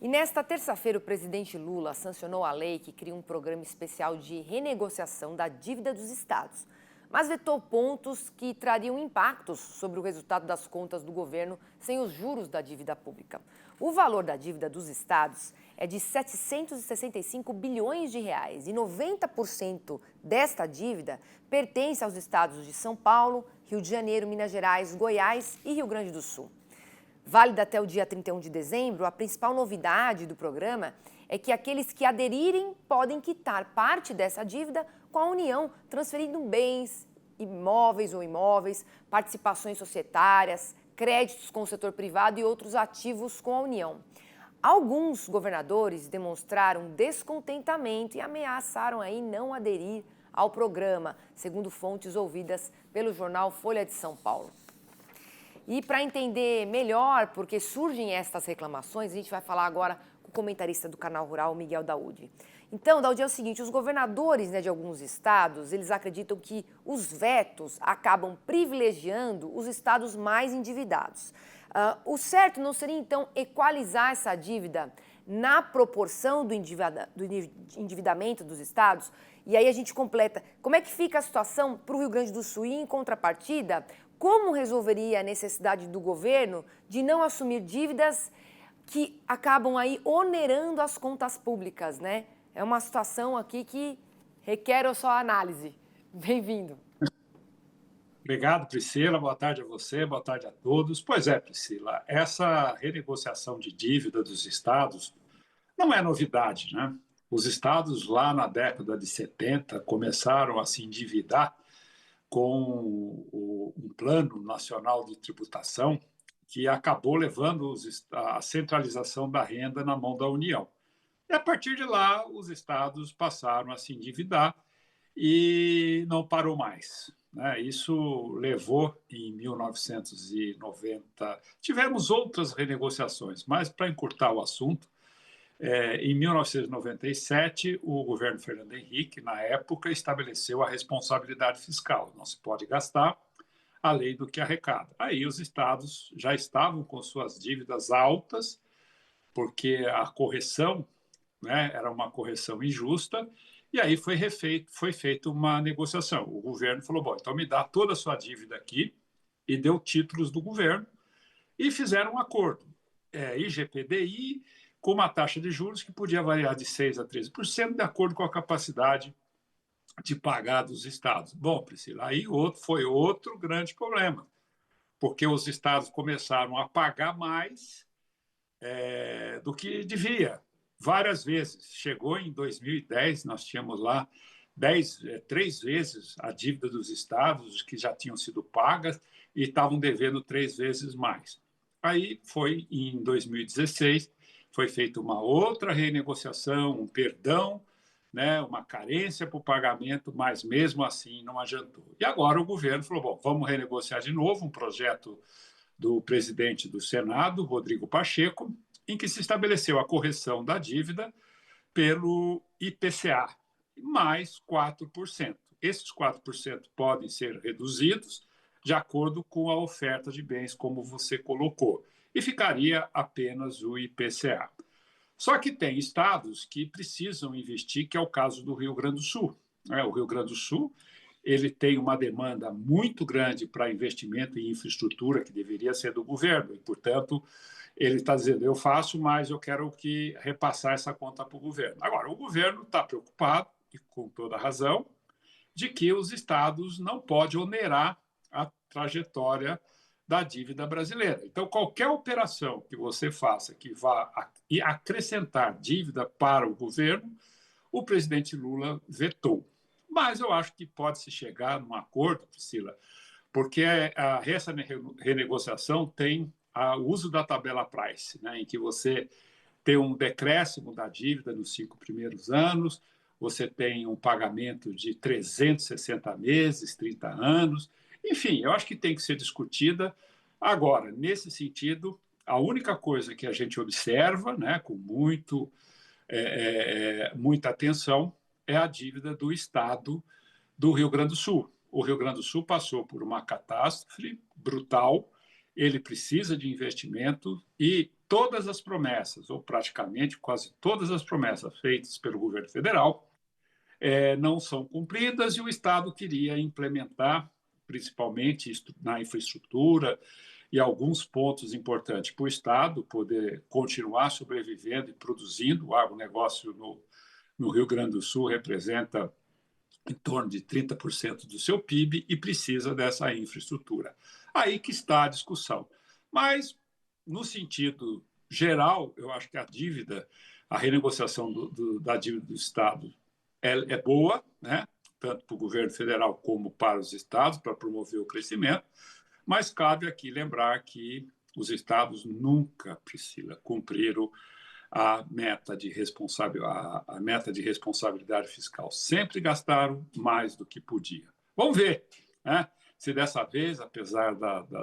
E nesta terça-feira, o presidente Lula sancionou a lei que cria um programa especial de renegociação da dívida dos estados, mas vetou pontos que trariam impactos sobre o resultado das contas do governo sem os juros da dívida pública. O valor da dívida dos estados é de 765 bilhões de reais e 90% desta dívida pertence aos estados de São Paulo, Rio de Janeiro, Minas Gerais, Goiás e Rio Grande do Sul. Válida até o dia 31 de dezembro, a principal novidade do programa é que aqueles que aderirem podem quitar parte dessa dívida com a União, transferindo bens, imóveis ou imóveis, participações societárias, créditos com o setor privado e outros ativos com a União. Alguns governadores demonstraram descontentamento e ameaçaram aí não aderir ao programa, segundo fontes ouvidas pelo jornal Folha de São Paulo. E para entender melhor por que surgem estas reclamações, a gente vai falar agora com o comentarista do Canal Rural, Miguel Daúde. Então, Daúde, é o seguinte, os governadores de alguns estados, eles acreditam que os vetos acabam privilegiando os estados mais endividados. O certo não seria, então, equalizar essa dívida na proporção do endividamento dos estados? E aí a gente completa, como é que fica a situação para o Rio Grande do Sul? E, em contrapartida, como resolveria a necessidade do governo de não assumir dívidas que acabam aí onerando as contas públicas, né? É uma situação aqui que requer a sua análise. Bem-vindo. Obrigado, Priscila. Boa tarde a você, boa tarde a todos. Pois é, Priscila, essa renegociação de dívida dos estados não é novidade, né? Os estados, lá na década de 70, começaram a se endividar com um plano nacional de tributação que acabou levando a centralização da renda na mão da União. E, a partir de lá, os estados passaram a se endividar e não parou mais, né? Isso levou, em 1990, tivemos outras renegociações, mas, para encurtar o assunto, em 1997, o governo Fernando Henrique, na época, estabeleceu a responsabilidade fiscal. Não se pode gastar além do que arrecada. Aí os estados já estavam com suas dívidas altas, porque a correção, né, era uma correção injusta, e aí foi feita uma negociação. O governo falou, bom, então me dá toda a sua dívida aqui, e deu títulos do governo, e fizeram um acordo. IGPDI, com uma taxa de juros que podia variar de 6% a 13%, de acordo com a capacidade de pagar dos estados. Bom, Priscila, aí foi outro grande problema, porque os estados começaram a pagar mais do que devia, várias vezes. Chegou em 2010, nós tínhamos lá 3 vezes a dívida dos estados que já tinham sido pagas e estavam devendo 3 vezes mais. Aí foi em 2016, foi feita uma outra renegociação, um perdão, né, uma carência para o pagamento, mas mesmo assim não adiantou. E agora o governo falou, bom, vamos renegociar de novo um projeto do presidente do Senado, Rodrigo Pacheco, em que se estabeleceu a correção da dívida pelo IPCA, mais 4%. Esses 4% podem ser reduzidos de acordo com a oferta de bens, como você colocou, e ficaria apenas o IPCA. Só que tem estados que precisam investir, que é o caso do Rio Grande do Sul. O Rio Grande do Sul ele tem uma demanda muito grande para investimento em infraestrutura, que deveria ser do governo, e, portanto, ele está dizendo, eu faço, mas eu quero repassar essa conta para o governo. Agora, o governo está preocupado, e com toda razão, de que os estados não podem onerar a trajetória da dívida brasileira. Então, qualquer operação que você faça que vá acrescentar dívida para o governo, o presidente Lula vetou. Mas eu acho que pode-se chegar num acordo, Priscila, porque essa renegociação tem o uso da tabela Price, né, em que você tem um decréscimo da dívida nos 5 primeiros anos, você tem um pagamento de 360 meses, 30 anos. Enfim, eu acho que tem que ser discutida. Agora, nesse sentido, a única coisa que a gente observa, né, com muita atenção, é a dívida do Estado do Rio Grande do Sul. O Rio Grande do Sul passou por uma catástrofe brutal, ele precisa de investimento e, todas as promessas, ou praticamente quase todas as promessas feitas pelo governo federal, não são cumpridas, e o Estado queria implementar, principalmente na infraestrutura e alguns pontos importantes para o Estado poder continuar sobrevivendo e produzindo. O agronegócio no Rio Grande do Sul representa em torno de 30% do seu PIB e precisa dessa infraestrutura. Aí que está a discussão. Mas, no sentido geral, eu acho que a renegociação da dívida do Estado é boa, né? Tanto para o governo federal como para os estados, para promover o crescimento, mas cabe aqui lembrar que os estados nunca, Priscila, cumpriram a meta de responsabilidade fiscal. Sempre gastaram mais do que podia. Vamos ver, né? Se dessa vez, apesar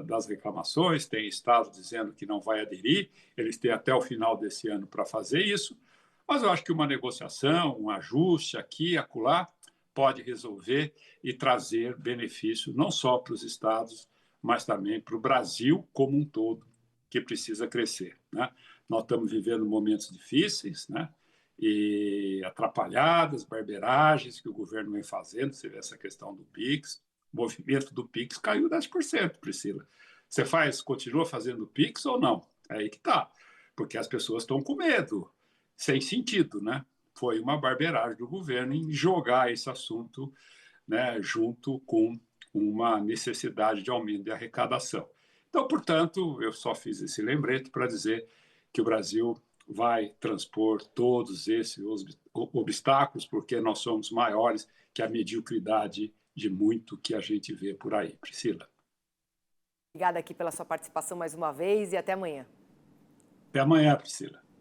das reclamações, tem estado dizendo que não vai aderir, eles têm até o final desse ano para fazer isso, mas eu acho que uma negociação, um ajuste aqui e acolá, pode resolver e trazer benefício não só para os estados, mas também para o Brasil como um todo, que precisa crescer, né? Nós estamos vivendo momentos difíceis, né? E atrapalhadas, barberagens que o governo vem fazendo. Você vê essa questão do PIX, o movimento do PIX caiu 10%, Priscila. Você continua fazendo PIX ou não? É aí que está, porque as pessoas estão com medo, sem sentido, né? Foi uma barberagem do governo em jogar esse assunto, né, junto com uma necessidade de aumento de arrecadação. Então, portanto, eu só fiz esse lembrete para dizer que o Brasil vai transpor todos esses obstáculos, porque nós somos maiores que a mediocridade de muito que a gente vê por aí. Priscila. Obrigada aqui pela sua participação mais uma vez e até amanhã. Até amanhã, Priscila.